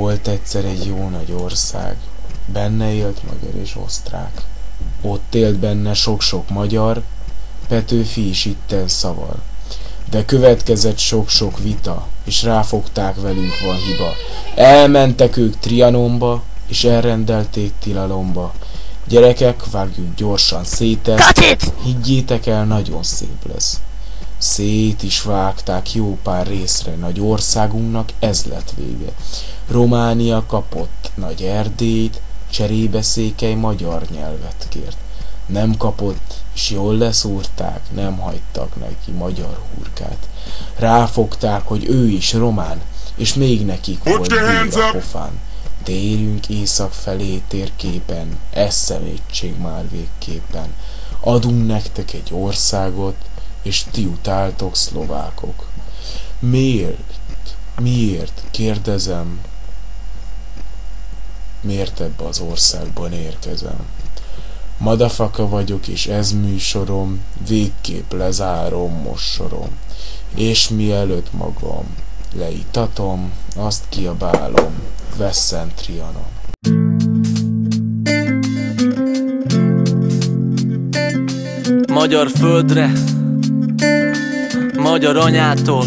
Volt egyszer egy jó nagy ország, benne élt magyar és osztrák. Ott élt benne sok-sok magyar, Petőfi is itten szaval. De következett sok-sok vita, és ráfogták, velünk van hiba. Elmentek ők Trianonba, és elrendelték tilalomba. Gyerekek, vágjuk gyorsan szét ezt, higgyétek el, nagyon szép lesz. Szét is vágták jó pár részre, nagy országunknak ez lett vége. Románia kapott nagy Erdélyt, cserébe Székely magyar nyelvet kért. Nem kapott, és jól leszúrták, nem hagytak neki magyar hurkát. Ráfogták, hogy ő is román, és még nekik volt bél a pofán. De érjünk észak felé térképen, ez szemétség már végképpen. Adunk nektek egy országot, és ti utáltok szlovákok. Miért, kérdezem, miért ebbe az országban érkezem? Madafaka vagyok, és ez műsorom, végképp lezárom most sorom. És mielőtt magam leitatom, azt kiabálom, vesszen Trianon. Magyar földre, magyar anyától,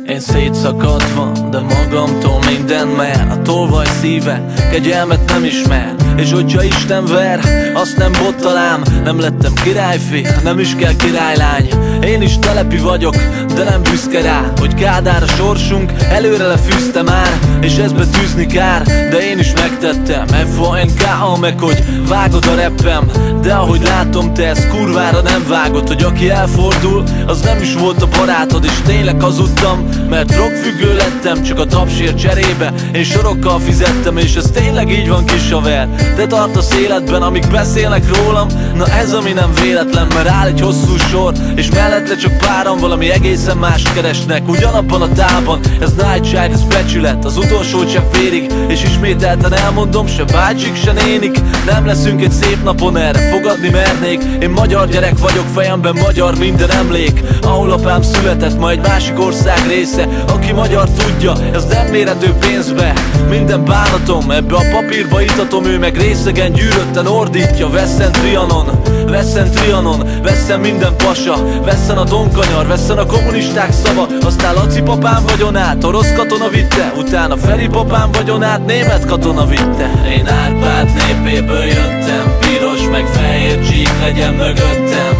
én szétszakadva, de magamtól minden mer. A tolvaj szíve kegyelmet nem ismer, és hogyha Isten ver, azt nem bottalám. Nem lettem királyfi, nem is kell királylány. Én is telepi vagyok, de nem büszke rá, hogy Kádár a sorsunk előre lefűzte már, és ez betűzni kár, de én is megtettem. FANK-A meg, hogy vágod a reppem, de ahogy látom, te ezt kurvára nem vágod. Hogy aki elfordul, az nem is volt a barátod, és tényleg hazudtam, mert drogfüggő lettem, csak a tapsért cserébe én sorokkal fizettem, és ez tényleg így van, kis haver. Te tartasz életben, amik beszélnek rólam, na ez ami nem véletlen, mert áll egy hosszú sor, és mellette csak páran valami egészen mást keresnek. Ugyanabban a tálban, ez nightshine, ez becsület, az utolsó csepp vérig, és ismételten elmondom, se bácsik, se nénik, nem leszünk egy szép napon, erre fogadni mernék. Én magyar gyerek vagyok, fejemben magyar minden emlék, ahol apám született, ma egy másik ország része. Aki magyar tudja, ez nem mérhető pénzbe, minden bánatom ebbe a papírba itatom, ő meg részegen gyűrötten ordítja, vesszen Trianon, vesszen Trianon, vesszen minden pasa, vesszen a Donkanyar, vesszen a kommunisták szava. Aztán Laci papám vagyonát orosz katona vitte, utána Feri papám vagyonát német katona vitte. Én Árpád népéből jöttem, piros meg fehér csík legyen mögöttem.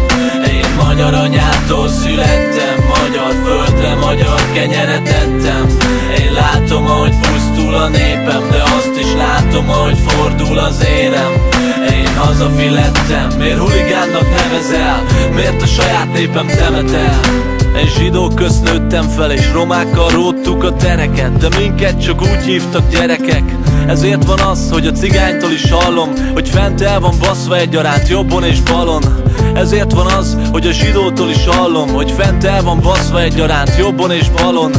Én magyar anyától születtem, magyar földre magyar kenyeret ettem. Én látom, ahogy pusztul a népem, de azt is látom, ahogy fordul az érem. Én hazafi lettem, miért huligánnak nevezel? Miért a saját népem temetel? Én zsidók közt nőttem fel, és romákkal róttuk a tereket, de minket csak úgy hívtak gyerekek. Ezért van az, hogy a cigánytól is hallom, hogy fent el van baszva egyaránt jobbon és balon. Ezért van az, hogy a zsidótól is hallom, hogy fent el van baszva egyaránt jobbon és balon.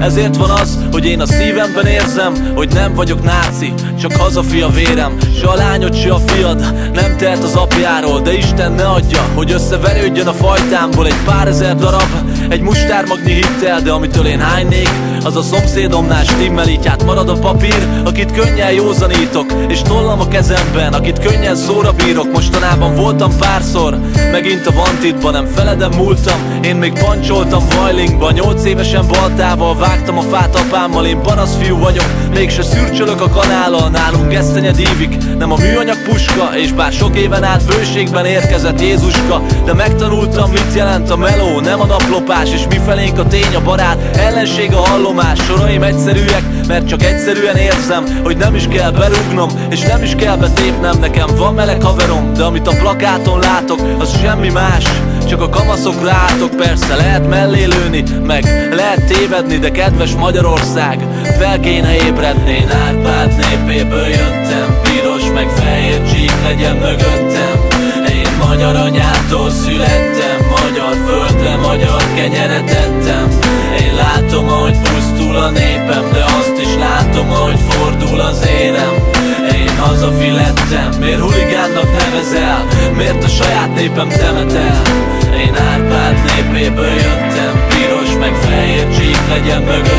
Ezért van az, hogy én a szívemben érzem, hogy nem vagyok náci, csak hazafi a vérem. Se a lányod, se a fiad nem telt az apjáról, de Isten ne adja, hogy összeverődjön a fajtámból egy pár ezer darab, egy mustármagnyi hittel. De amitől én hánynék, az a szomszédomnál stimmel, így hát marad a papír, akit könnyen józanítok, és tollam a kezemben, akit könnyen szóra bírok. Mostanában voltam párszor, megint a Vantitban, nem feledem múltam. Én még pancsoltam Vajlingban, 8 évesen baltával vágtam a fát apámmal. Én parasztfiú vagyok, mégse szürcsölök a kanállal. Nálunk gesztenye dívik, nem a műanyag puska, és bár sok éven át bőségben érkezett Jézuska, de megtanultam, mit jelent a meló, nem a naplopás, és mifelénk a tény, a barát, ellenség a hallomás. Soraim egyszerűek, mert csak egyszerűen érzem, hogy nem is kell berúgnom, és nem is kell betépnem. Nekem van meleg haverom, de amit a plakáton látok, az semmi más, csak a kamaszokra álltok. Persze lehet mellé lőni, meg lehet tévedni, de kedves Magyarország, fel kéne ébredni. Én Árpád népéből jöttem, piros meg fehér csík legyen mögöttem. Én magyar anyától születtem, magyar földre magyar kenyeret ettem. Én látom, ahogy pusztul a népem, de azt is látom, ahogy fordul az érem. Én hazafi lettem, miért huligánnak nevezel? Miért a saját népem temetel? Én Árpád népéből jöttem, piros meg fehér csík legyen mögöttem.